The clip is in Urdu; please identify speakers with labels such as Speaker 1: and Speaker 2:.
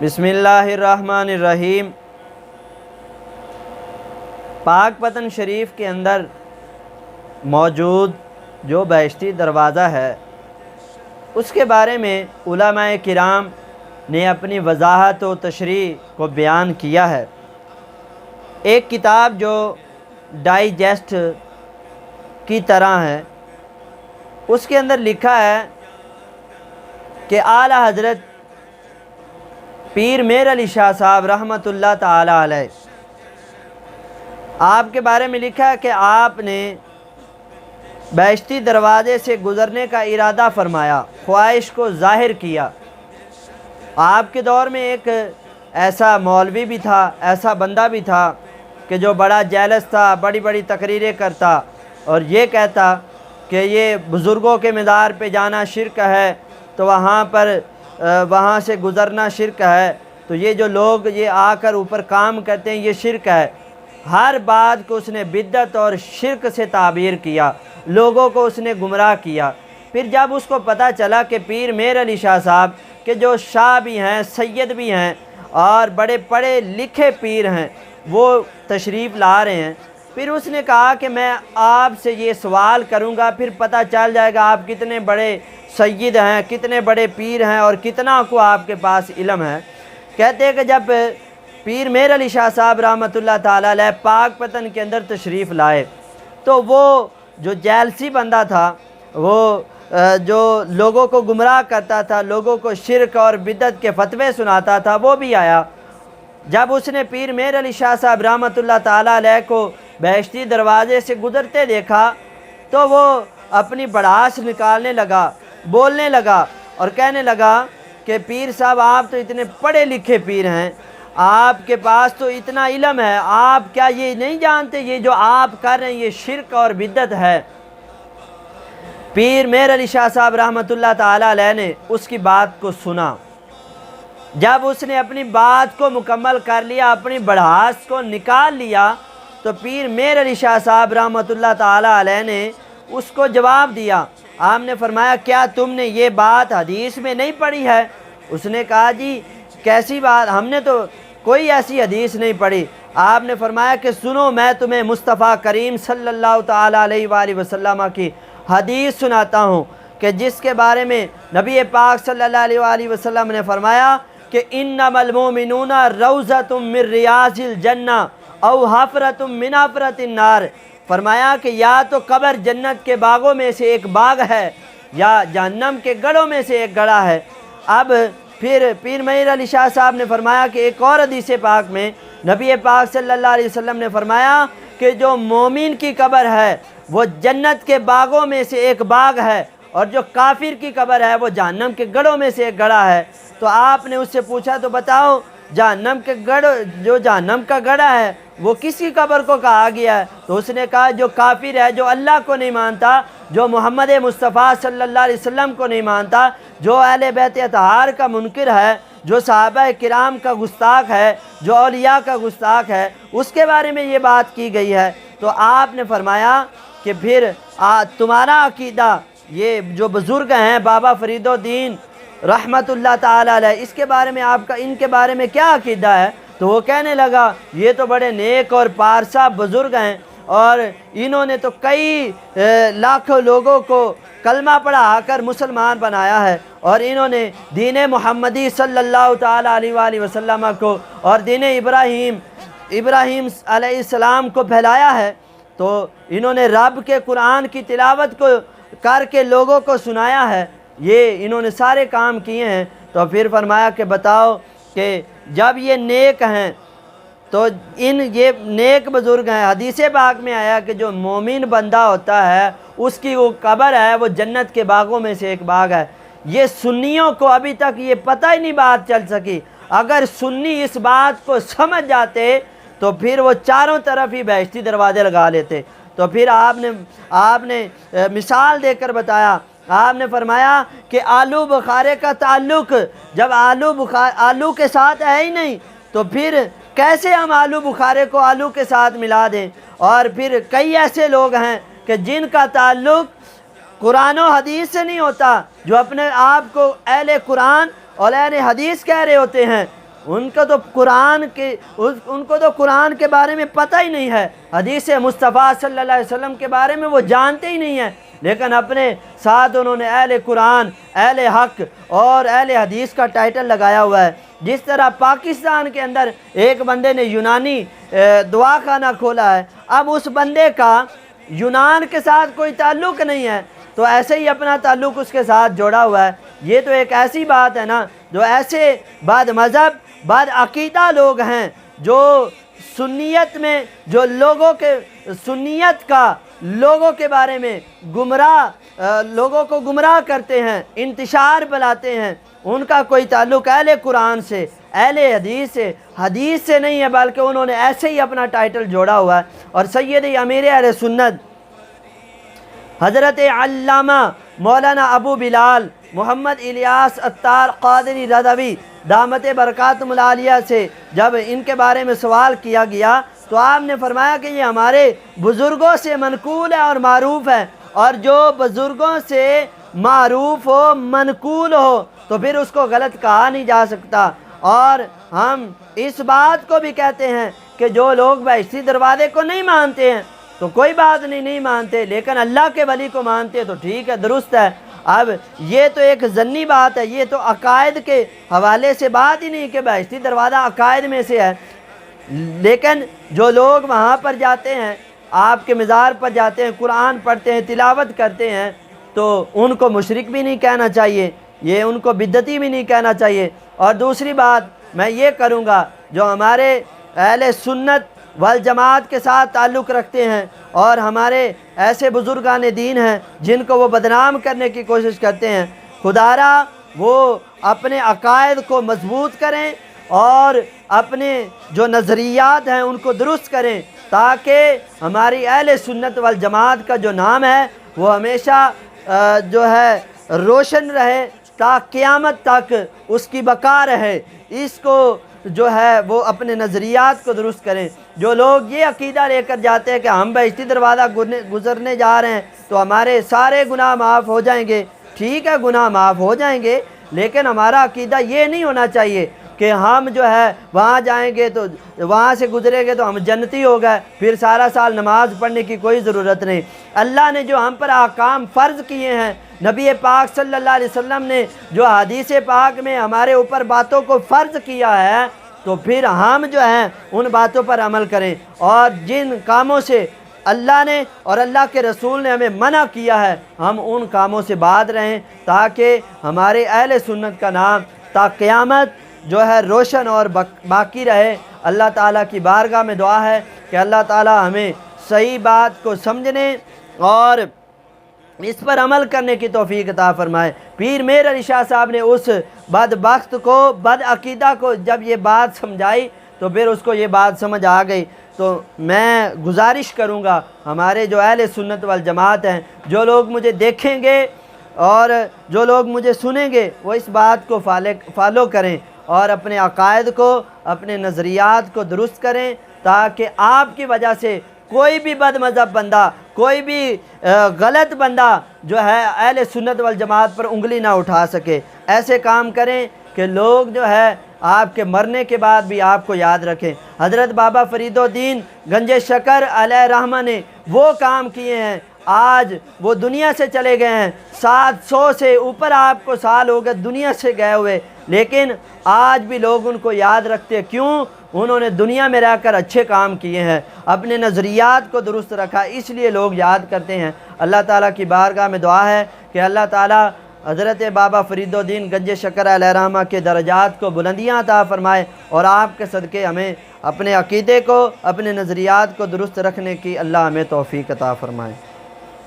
Speaker 1: بسم اللہ الرحمن الرحیم۔ پاک پتن شریف کے اندر موجود جو بہشتی دروازہ ہے اس کے بارے میں علماء کرام نے اپنی وضاحت و تشریح کو بیان کیا ہے۔ ایک کتاب جو ڈائجسٹ کی طرح ہے اس کے اندر لکھا ہے کہ اعلیٰ حضرت پیر میر علی شاہ صاحب رحمۃ اللہ تعالی علیہ آپ کے بارے میں لکھا ہے کہ آپ نے بہشتی دروازے سے گزرنے کا ارادہ فرمایا، خواہش کو ظاہر کیا۔ آپ کے دور میں ایک ایسا مولوی بھی تھا، ایسا بندہ بھی تھا کہ جو بڑا جیلس تھا، بڑی بڑی تقریریں کرتا اور یہ کہتا کہ یہ بزرگوں کے مزار پہ جانا شرک ہے، تو وہاں سے گزرنا شرک ہے، تو یہ جو لوگ یہ آ کر اوپر کام کرتے ہیں یہ شرک ہے۔ ہر بات کو اس نے بدعت اور شرک سے تعبیر کیا، لوگوں کو اس نے گمراہ کیا۔ پھر جب اس کو پتہ چلا کہ پیر میر علی شاہ صاحب کہ جو شاہ بھی ہیں، سید بھی ہیں اور بڑے پڑھے لکھے پیر ہیں، وہ تشریف لا رہے ہیں، پھر اس نے کہا کہ میں آپ سے یہ سوال کروں گا، پھر پتہ چل جائے گا آپ کتنے بڑے سید ہیں، کتنے بڑے پیر ہیں اور کتنا کو آپ کے پاس علم ہے۔ کہتے ہیں کہ جب پیر میر علی شاہ صاحب رحمۃ اللہ تعالی علیہ پاک پتن کے اندر تشریف لائے تو وہ جو جیلسی بندہ تھا، وہ جو لوگوں کو گمراہ کرتا تھا، لوگوں کو شرک اور بدعت کے فتوے سناتا تھا، وہ بھی آیا۔ جب اس نے پیر میر علی شاہ صاحب رحمۃ اللہ تعالی علیہ کو بہشتی دروازے سے گزرتے دیکھا تو وہ اپنی بڑاس نکالنے لگا، بولنے لگا اور کہنے لگا کہ پیر صاحب آپ تو اتنے پڑھے لکھے پیر ہیں، آپ کے پاس تو اتنا علم ہے، آپ کیا یہ نہیں جانتے یہ جو آپ کر رہے ہیں یہ شرک اور بدعت ہے؟ پیر میر علی شاہ صاحب رحمۃ اللہ تعالی علیہ نے اس کی بات کو سنا۔ جب اس نے اپنی بات کو مکمل کر لیا، اپنی بڑاس کو نکال لیا، تو پیر میر علی شاہ صاحب رحمۃ اللہ تعالی علیہ نے اس کو جواب دیا۔ آپ نے فرمایا کیا تم نے یہ بات حدیث میں نہیں پڑھی ہے؟ اس نے کہا جی کیسی بات، ہم نے تو کوئی ایسی حدیث نہیں پڑھی۔ آپ نے فرمایا کہ سنو میں تمہیں مصطفیٰ کریم صلی اللہ تعالی علیہ وآلہ وسلم کی حدیث سناتا ہوں کہ جس کے بارے میں نبی پاک صلی اللہ علیہ وآلہ وسلم نے فرمایا کہ انما المؤمنون روضۃ من ریاض الجنہ او حفرۃ من حفرۃ النار۔ فرمایا کہ یا تو قبر جنت کے باغوں میں سے ایک باغ ہے یا جہنم کے گڑھوں میں سے ایک گڑھا ہے۔ اب پھر پیر میر علی شاہ صاحب نے فرمایا کہ ایک اور حدیث پاک میں نبی پاک صلی اللہ علیہ وسلم نے فرمایا کہ جو مومن کی قبر ہے وہ جنت کے باغوں میں سے ایک باغ ہے اور جو کافر کی قبر ہے وہ جہنم کے گڑھوں میں سے ایک گڑھا ہے۔ تو آپ نے اس سے پوچھا تو بتاؤ جہنم کے گڑھ، جو جہنم کا گڑھا ہے وہ کس کی قبر کو کہا گیا ہے؟ تو اس نے کہا جو کافر ہے، جو اللہ کو نہیں مانتا، جو محمد مصطفیٰ صلی اللہ علیہ وسلم کو نہیں مانتا، جو اہل بیت اطہار کا منکر ہے، جو صحابہ کرام کا گستاخ ہے، جو اولیاء کا گستاخ ہے، اس کے بارے میں یہ بات کی گئی ہے۔ تو آپ نے فرمایا کہ پھر تمہارا عقیدہ، یہ جو بزرگ ہیں بابا فرید الدین رحمۃ اللہ تعالی علیہ، اس کے بارے میں آپ کا ان کے بارے میں کیا عقیدہ ہے؟ تو وہ کہنے لگا یہ تو بڑے نیک اور پارسا بزرگ ہیں اور انہوں نے تو کئی لاکھوں لوگوں کو کلمہ پڑھا کر مسلمان بنایا ہے اور انہوں نے دین محمدی صلی اللہ تعالی علیہ وآلہ وسلم کو اور دین ابراہیم علیہ السلام کو پھیلایا ہے۔ تو انہوں نے رب کے قرآن کی تلاوت کو کر کے لوگوں کو سنایا ہے، یہ انہوں نے سارے کام کیے ہیں۔ تو پھر فرمایا کہ بتاؤ کہ جب یہ نیک ہیں تو یہ نیک بزرگ ہیں، حدیث پاک میں آیا کہ جو مومن بندہ ہوتا ہے اس کی وہ قبر ہے وہ جنت کے باغوں میں سے ایک باغ ہے۔ یہ سنیوں کو ابھی تک یہ پتہ ہی نہیں بات چل سکی۔ اگر سنی اس بات کو سمجھ جاتے تو پھر وہ چاروں طرف ہی بہشتی دروازے لگا لیتے۔ تو پھر آپ نے مثال دے کر بتایا، آپ نے فرمایا کہ آلو بخارے کا تعلق جب آلو کے ساتھ ہے ہی نہیں تو پھر کیسے ہم آلو بخارے کو آلو کے ساتھ ملا دیں؟ اور پھر کئی ایسے لوگ ہیں کہ جن کا تعلق قرآن و حدیث سے نہیں ہوتا، جو اپنے آپ کو اہل قرآن اور اہل حدیث کہہ رہے ہوتے ہیں، ان کو تو قرآن کے بارے میں پتہ ہی نہیں ہے، حدیث مصطفیٰ صلی اللہ علیہ وسلم کے بارے میں وہ جانتے ہی نہیں ہیں، لیکن اپنے ساتھ انہوں نے اہل قرآن، اہل حق اور اہل حدیث کا ٹائٹل لگایا ہوا ہے۔ جس طرح پاکستان کے اندر ایک بندے نے یونانی دعا خانہ کھولا ہے، اب اس بندے کا یونان کے ساتھ کوئی تعلق نہیں ہے، تو ایسے ہی اپنا تعلق اس کے ساتھ جوڑا ہوا ہے۔ یہ تو ایک ایسی بات ہے نا، جو ایسے بعد مذہب بعد عقیدہ لوگ ہیں جو سنیت میں جو سنیت کا لوگوں کے بارے میں لوگوں کو گمراہ کرتے ہیں، انتشار بلاتے ہیں، ان کا کوئی تعلق اہل قرآن سے، اہل حدیث سے نہیں ہے، بلکہ انہوں نے ایسے ہی اپنا ٹائٹل جوڑا ہوا ہے۔ اور سید امیر اہل سنت حضرت علامہ مولانا ابو بلال محمد الیاس عطار قادری رضوی دامت برکاتہم العالیہ سے جب ان کے بارے میں سوال کیا گیا تو آپ نے فرمایا کہ یہ ہمارے بزرگوں سے منقول ہے اور معروف ہے، اور جو بزرگوں سے معروف ہو، منقول ہو، تو پھر اس کو غلط کہا نہیں جا سکتا۔ اور ہم اس بات کو بھی کہتے ہیں کہ جو لوگ بہشتی دروازے کو نہیں مانتے ہیں تو کوئی بات نہیں مانتے، لیکن اللہ کے ولی کو مانتے تو ٹھیک ہے، درست ہے۔ اب یہ تو ایک ضمنی بات ہے، یہ تو عقائد کے حوالے سے بات ہی نہیں کہ بہشتی دروازہ عقائد میں سے ہے، لیکن جو لوگ وہاں پر جاتے ہیں، آپ کے مزار پر جاتے ہیں، قرآن پڑھتے ہیں، تلاوت کرتے ہیں، تو ان کو مشرک بھی نہیں کہنا چاہیے، یہ ان کو بدعتی بھی نہیں کہنا چاہیے۔ اور دوسری بات میں یہ کروں گا، جو ہمارے اہل سنت والجماعت کے ساتھ تعلق رکھتے ہیں اور ہمارے ایسے بزرگان دین ہیں جن کو وہ بدنام کرنے کی کوشش کرتے ہیں، خدارا وہ اپنے عقائد کو مضبوط کریں اور اپنے جو نظریات ہیں ان کو درست کریں، تاکہ ہماری اہل سنت والجماعت کا جو نام ہے وہ ہمیشہ جو ہے روشن رہے، تا قیامت تک اس کی بقا رہے۔ اس کو جو ہے وہ اپنے نظریات کو درست کریں۔ جو لوگ یہ عقیدہ لے کر جاتے ہیں کہ ہم بہشتی دروازہ گزرنے جا رہے ہیں تو ہمارے سارے گناہ معاف ہو جائیں گے، ٹھیک ہے، گناہ معاف ہو جائیں گے، لیکن ہمارا عقیدہ یہ نہیں ہونا چاہیے کہ ہم جو ہے وہاں جائیں گے تو وہاں سے گزریں گے تو ہم جنتی ہو گئے، پھر سارا سال نماز پڑھنے کی کوئی ضرورت نہیں۔ اللہ نے جو ہم پر احکام فرض کیے ہیں، نبی پاک صلی اللہ علیہ وسلم نے جو حدیث پاک میں ہمارے اوپر باتوں کو فرض کیا ہے، تو پھر ہم جو ہیں ان باتوں پر عمل کریں، اور جن کاموں سے اللہ نے اور اللہ کے رسول نے ہمیں منع کیا ہے ہم ان کاموں سے باز رہیں، تاکہ ہمارے اہل سنت کا نام تا قیامت جو ہے روشن اور باقی رہے۔ اللہ تعالیٰ کی بارگاہ میں دعا ہے کہ اللہ تعالیٰ ہمیں صحیح بات کو سمجھنے اور اس پر عمل کرنے کی توفیق عطا فرمائے۔ پیر میر علی شاہ صاحب نے اس بدبخت کو، بد عقیدہ کو جب یہ بات سمجھائی تو پھر اس کو یہ بات سمجھ آ گئی۔ تو میں گزارش کروں گا ہمارے جو اہل سنت والجماعت ہیں، جو لوگ مجھے دیکھیں گے اور جو لوگ مجھے سنیں گے، وہ اس بات کو فالو کریں اور اپنے عقائد کو، اپنے نظریات کو درست کریں، تاکہ آپ کی وجہ سے کوئی بھی بد مذہب بندہ، کوئی بھی غلط بندہ جو ہے اہل سنت والجماعت پر انگلی نہ اٹھا سکے۔ ایسے کام کریں کہ لوگ جو ہے آپ کے مرنے کے بعد بھی آپ کو یاد رکھیں۔ حضرت بابا فرید الدین گنج شکر علیہ رحمہ نے وہ کام کیے ہیں، آج وہ دنیا سے چلے گئے ہیں، 700 سے اوپر آپ کو سال ہو گئے دنیا سے گئے ہوئے، لیکن آج بھی لوگ ان کو یاد رکھتے۔ کیوں؟ انہوں نے دنیا میں رہ کر اچھے کام کیے ہیں، اپنے نظریات کو درست رکھا، اس لیے لوگ یاد کرتے ہیں۔ اللہ تعالیٰ کی بارگاہ میں دعا ہے کہ اللہ تعالیٰ حضرت بابا فرید الدین گنج شکر علیہ رحمہ کے درجات کو بلندیاں عطا فرمائے، اور آپ کے صدقے ہمیں اپنے عقیدے کو، اپنے نظریات کو درست رکھنے کی اللہ ہمیں توفیق عطا فرمائے۔